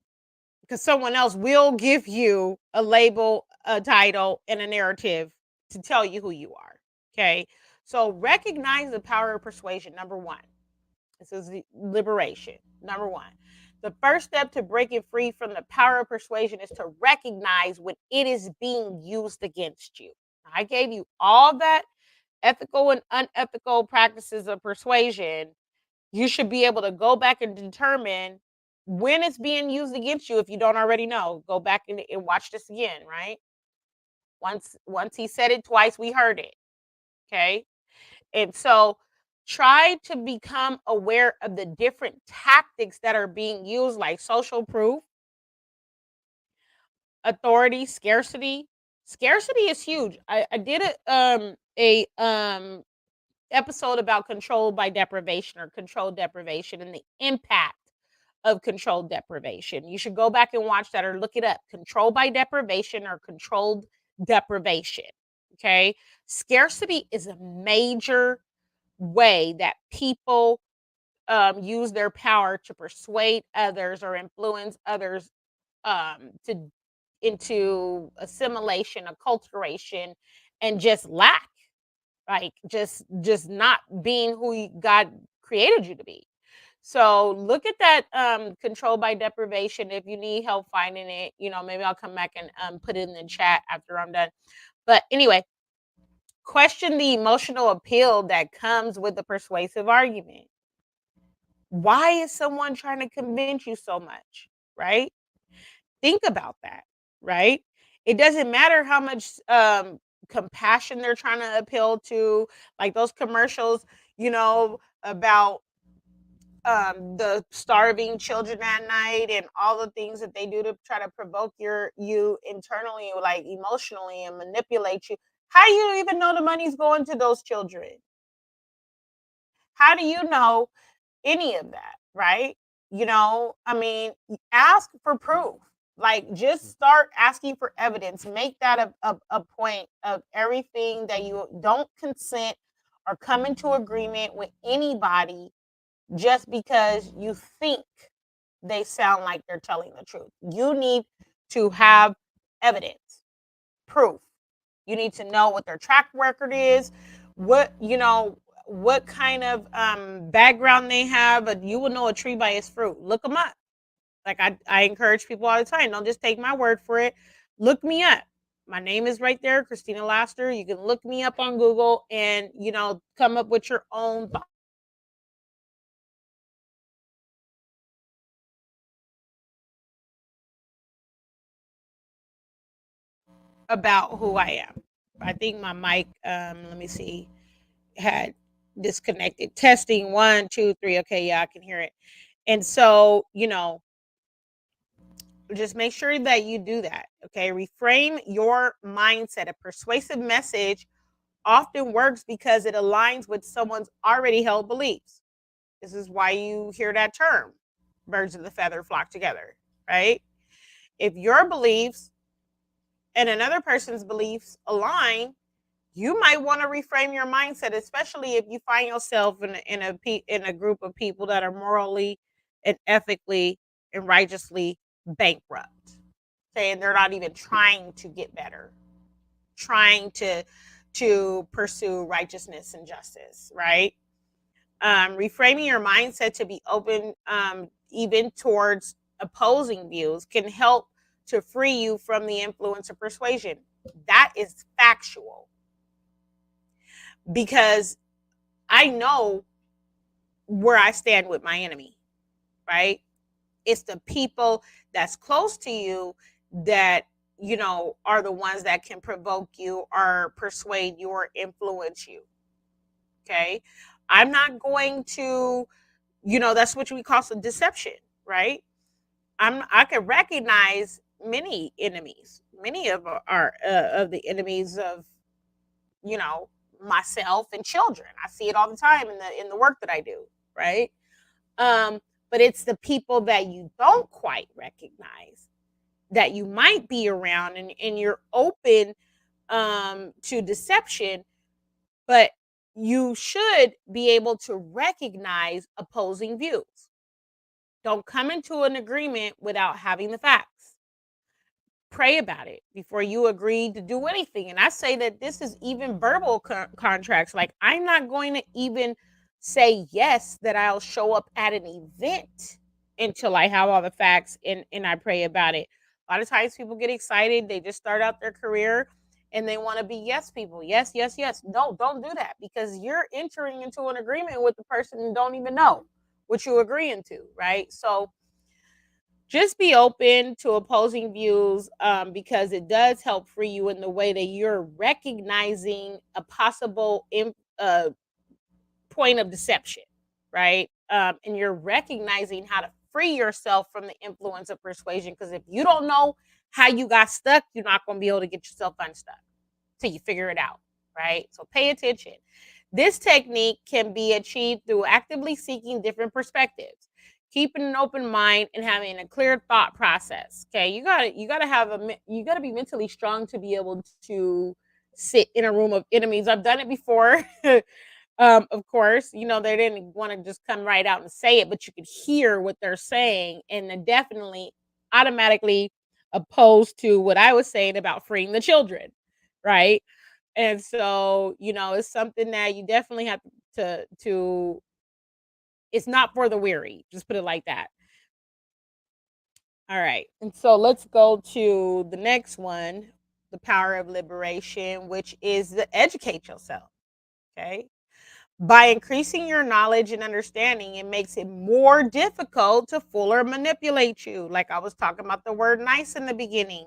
because someone else will give you a label, a title, and a narrative to tell you who you are. Okay. So recognize the power of persuasion. Number one, this is the liberation. Number one, the first step to breaking free from the power of persuasion is to recognize when it is being used against you. I gave you all that ethical and unethical practices of persuasion. You should be able to go back and determine when it's being used against you if you don't already know. Go back and watch this again, right? Once he said it twice, we heard it. Okay. And so try to become aware of the different tactics that are being used, like social proof, authority, scarcity. Scarcity is huge. I did a episode about control by deprivation or control deprivation and the impact of controlled deprivation. You should go back and watch that or look it up. Control by deprivation or controlled deprivation. Okay. Scarcity is a major way that people use their power to persuade others or influence others to into assimilation, acculturation, and just lack, like just not being who God created you to be. So look at that control by deprivation. If you need help finding it, maybe I'll come back and put it in the chat after I'm done. But anyway, question the emotional appeal that comes with the persuasive argument. Why is someone trying to convince you so much? Right? Think about that, right? It doesn't matter how much compassion they're trying to appeal to, like those commercials, about the starving children at night and all the things that they do to try to provoke you internally, like emotionally, and manipulate you. How do you even know the money's going to those children? How do you know any of that, right? I mean, ask for proof. Like, just start asking for evidence. Make that a point of everything that you don't consent or come into agreement with anybody just because you think they sound like they're telling the truth. You need to have evidence, proof. You need to know what their track record is, what kind of background they have. But you will know a tree by its fruit. Look them up. Like I encourage people all the time. Don't just take my word for it. Look me up. My name is right there, Christina Laster. You can look me up on Google and come up with your own thoughts about who I am. I think my mic, let me see, had disconnected. Testing 1, 2, 3. Okay, yeah, I can hear it. And so, just make sure that you do that. Okay. Reframe your mindset. A persuasive message often works because it aligns with someone's already held beliefs. This is why you hear that term, birds of the feather flock together, right? If your beliefs and another person's beliefs align, you might want to reframe your mindset, especially if you find yourself in a group of people that are morally and ethically and righteously bankrupt. Okay, and they're not even trying to get better, trying to pursue righteousness and justice, right? Reframing your mindset to be open, even towards opposing views, can help to free you from the influence of persuasion. That is factual, because I know where I stand with my enemy, right? It's the people that's close to you that, are the ones that can provoke you or persuade you or influence you. Okay. I'm not going to, that's what we call some deception, right? I can recognize many enemies, many of our of the enemies of, you know, myself and children. I see it all the time in the work that I do, right? Um, but it's the people that you don't quite recognize that you might be around, and you're open to deception, but you should be able to recognize opposing views. Don't come into an agreement without having the facts. Pray about it before you agree to do anything. And I say that this is even verbal contracts. Like, I'm not going to even say yes that I'll show up at an event until I have all the facts and I pray about it. A lot of times people get excited. They just start out their career and they want to be yes people. Yes, yes, yes. No, don't do that, because you're entering into an agreement with the person and don't even know what you're agreeing to, right? So just be open to opposing views, because it does help free you in the way that you're recognizing a possible point of deception, right? And you're recognizing how to free yourself from the influence of persuasion. Because if you don't know how you got stuck, you're not going to be able to get yourself unstuck till you figure it out, right? So pay attention. This technique can be achieved through actively seeking different perspectives, keeping an open mind, and having a clear thought process. Okay, you gotta be mentally strong to be able to sit in a room of enemies. I've done it before. Of course, they didn't want to just come right out and say it, but you could hear what they're saying, and then definitely automatically opposed to what I was saying about freeing the children, right? And so, it's something that you definitely have to it's not for the weary. Just put it like that. All right. And so let's go to the next one, the power of liberation, which is to educate yourself. Okay. By increasing your knowledge and understanding, it makes it more difficult to fool or manipulate you. Like I was talking about the word nice in the beginning.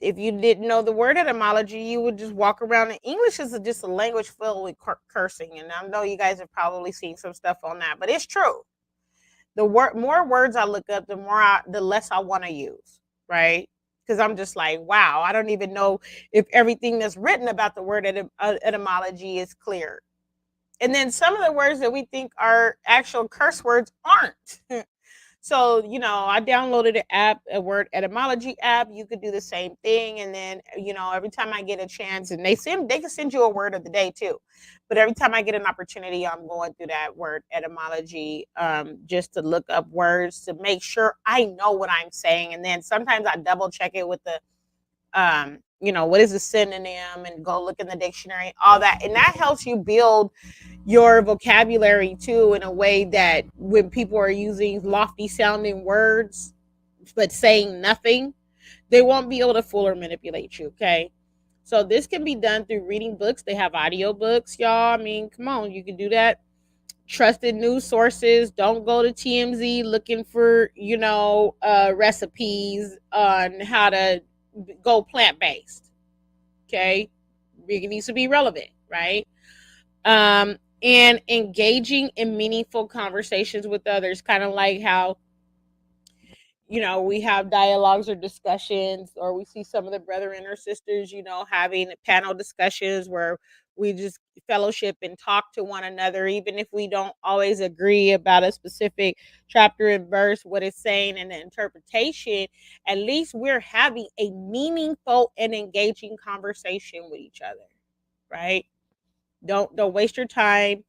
If you didn't know the word etymology, you would just walk around. And English is just a language filled with cursing. And I know you guys have probably seen some stuff on that, but it's true. The more words I look up, the less I want to use, right? Because I'm just like, wow, I don't even know if everything that's written about the word etymology is clear. And then some of the words that we think are actual curse words aren't. So, I downloaded an app, a word etymology app. You could do the same thing. And then, every time I get a chance, and they can send you a word of the day too. But every time I get an opportunity, I'm going through that word etymology, just to look up words to make sure I know what I'm saying. And then sometimes I double check it with the, what is a synonym, and go look in the dictionary, all that. And that helps you build your vocabulary too, in a way that when people are using lofty sounding words but saying nothing, they won't be able to fool or manipulate you. Okay. So this can be done through reading books. They have audio books, y'all. I mean, come on, you can do that. Trusted news sources. Don't go to TMZ looking for, recipes on how to go plant-based. Okay. It needs to be relevant, right? And engaging in meaningful conversations with others, kind of like how, we have dialogues or discussions, or we see some of the brethren or sisters, having panel discussions where We just fellowship and talk to one another, even if we don't always agree about a specific chapter and verse, what it's saying and the interpretation. At least we're having a meaningful and engaging conversation with each other, right? Don't waste your time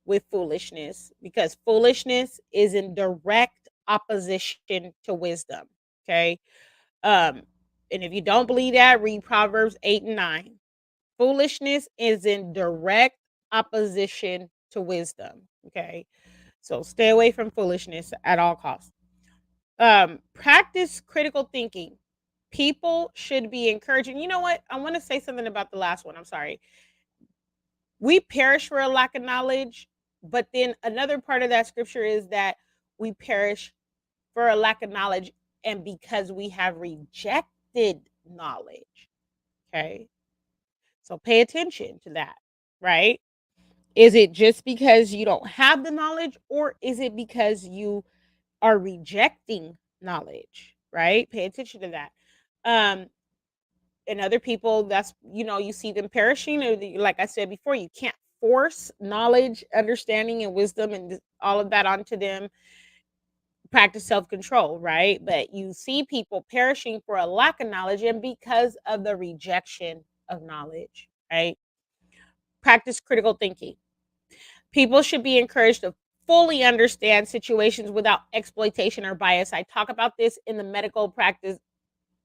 with foolishness, because foolishness is in direct opposition to wisdom. Okay. Um, and if you don't believe that, read Proverbs 8 and 9. Foolishness is in direct opposition to wisdom. Okay. So stay away from foolishness at all costs. Practice critical thinking. People should be encouraging. You know what? I want to say something about the last one. I'm sorry. We perish for a lack of knowledge, but then another part of that scripture is that we perish for a lack of knowledge and because we have rejected knowledge. Okay. So pay attention to that, right? Is it just because you don't have the knowledge, or is it because you are rejecting knowledge, right? Pay attention to that. Um, and other people, that's, you see them perishing, or like I said before, you can't force knowledge, understanding, and wisdom and all of that onto them. Practice self-control, right? But you see people perishing for a lack of knowledge and because of the rejection of knowledge, right? Practice critical thinking. People should be encouraged to fully understand situations without exploitation or bias. I talk about this in the medical practice,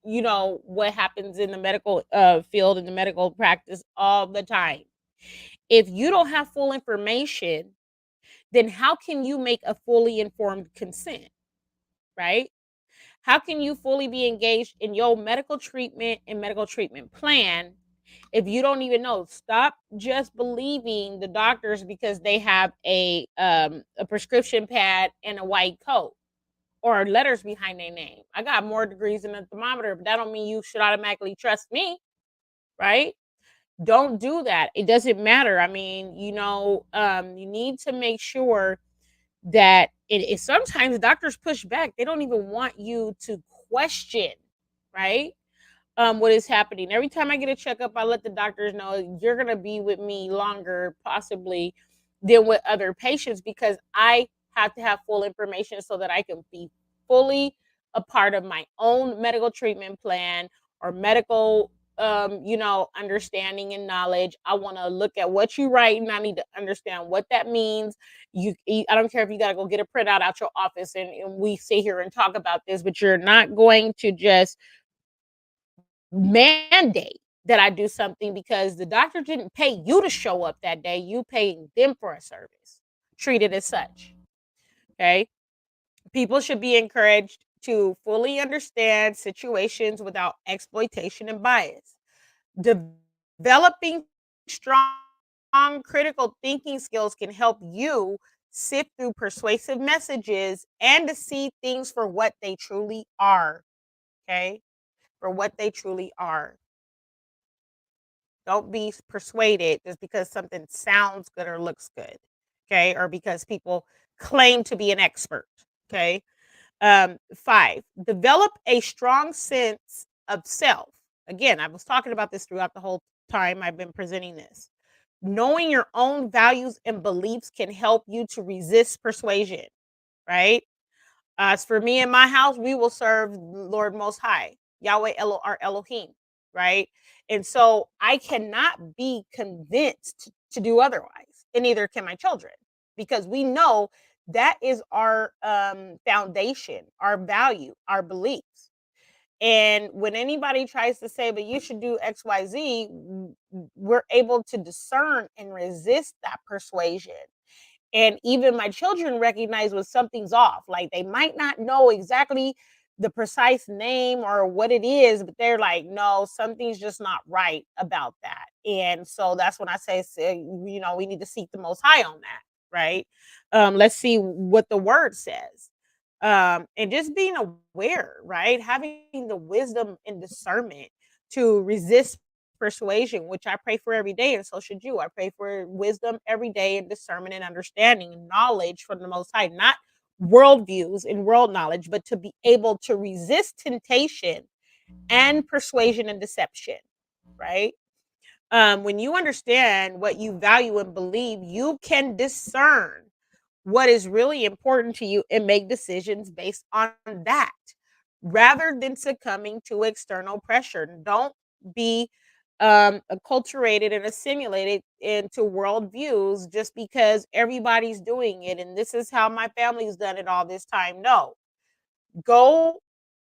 what happens in the medical field, in the medical practice all the time. If you don't have full information, then how can you make a fully informed consent, right? How can you fully be engaged in your medical treatment and medical treatment plan if you don't even know? Stop just believing the doctors because they have a prescription pad and a white coat or letters behind their name. I got more degrees than a thermometer, but that don't mean you should automatically trust me, right? Don't do that. It doesn't matter. I mean, you need to make sure that it sometimes doctors push back. They don't even want you to question, right? What is happening. Every time I get a checkup, I let the doctors know you're gonna be with me longer, possibly, than with other patients, because I have to have full information so that I can be fully a part of my own medical treatment plan or medical understanding and knowledge. I want to look at what you write and I need to understand what that means. I don't care if you got to go get a printout out your office and we sit here and talk about this, but you're not going to just mandate that I do something because the doctor didn't pay you to show up that day. You paying them for a service. Treat it as such. Okay. People should be encouraged to fully understand situations without exploitation and bias. Developing strong critical thinking skills can help you sift through persuasive messages and to see things for what they truly are. Okay. For what they truly are. Don't be persuaded just because something sounds good or looks good. Okay. Or because people claim to be an expert. Okay. 5, develop a strong sense of self. Again, I was talking about this throughout the whole time I've been presenting this. Knowing your own values and beliefs can help you to resist persuasion, right? As for me and my house, we will serve Lord Most High, Yahweh our Elohim, right? And so I cannot be convinced to do otherwise, and neither can my children, because we know that is our foundation, our value, our beliefs. And when anybody tries to say, but you should do XYZ, we're able to discern and resist that persuasion. And even my children recognize when something's off. Like they might not know exactly the precise name or what it is, but they're like, no, something's just not right about that. And so that's when I say, we need to seek the Most High on that, right? Let's see what the word says. And just being aware, right? Having the wisdom and discernment to resist persuasion, which I pray for every day, and so should you. I pray for wisdom every day and discernment and understanding and knowledge from the Most High, not worldviews and world knowledge, but to be able to resist temptation and persuasion and deception, right? When you understand what you value and believe, you can discern what is really important to you and make decisions based on that rather than succumbing to external pressure. Don't be acculturated and assimilated into worldviews just because everybody's doing it and this is how my family's done it all this time. No, go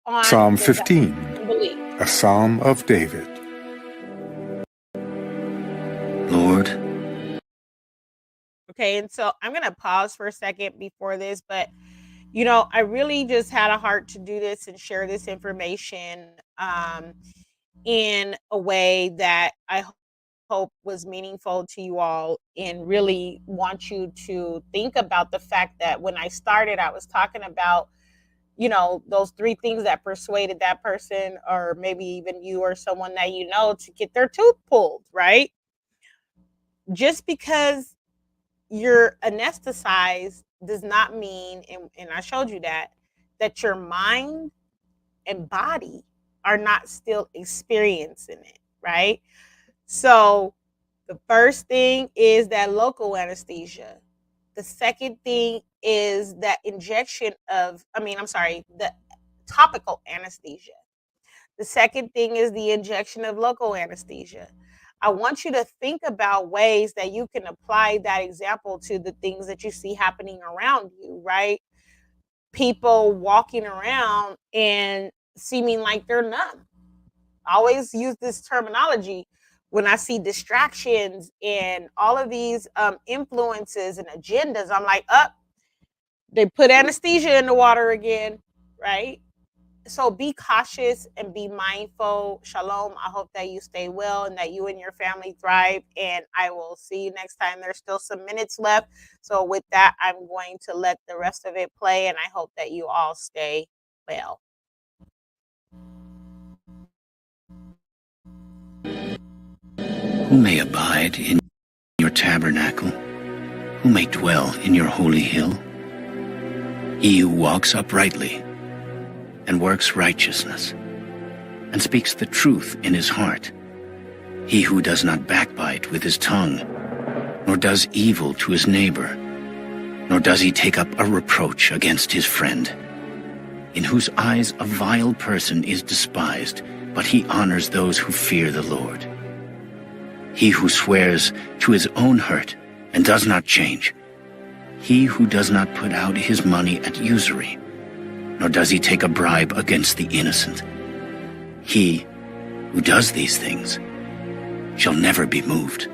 on Psalm your value 15, and belief. a psalm of David. Lord. Okay, and so I'm going to pause for a second before this, but I really just had a heart to do this and share this information in a way that I hope was meaningful to you all, and really want you to think about the fact that when I started, I was talking about, those 3 things that persuaded that person, or maybe even you or someone that to get their tooth pulled, right? Just because you're anesthetized does not mean, and I showed you that your mind and body are not still experiencing it, right? So the first thing is that local anesthesia. The second thing is that the topical anesthesia. The second thing is the injection of local anesthesia. I want you to think about ways that you can apply that example to the things that you see happening around you, right? People walking around and seeming like they're numb. I always use this terminology when I see distractions and all of these influences and agendas. I'm like, they put anesthesia in the water again, right? So be cautious and be mindful. Shalom. I hope that you stay well and that you and your family thrive. And I will see you next time. There's still some minutes left. So with that, I'm going to let the rest of it play. And I hope that you all stay well. Who may abide in your tabernacle? Who may dwell in your holy hill? He who walks uprightly and works righteousness, and speaks the truth in his heart. He who does not backbite with his tongue, nor does evil to his neighbor, nor does he take up a reproach against his friend, in whose eyes a vile person is despised, but he honors those who fear the Lord. He who swears to his own hurt and does not change. He who does not put out his money at usury, nor does he take a bribe against the innocent. He who does these things shall never be moved.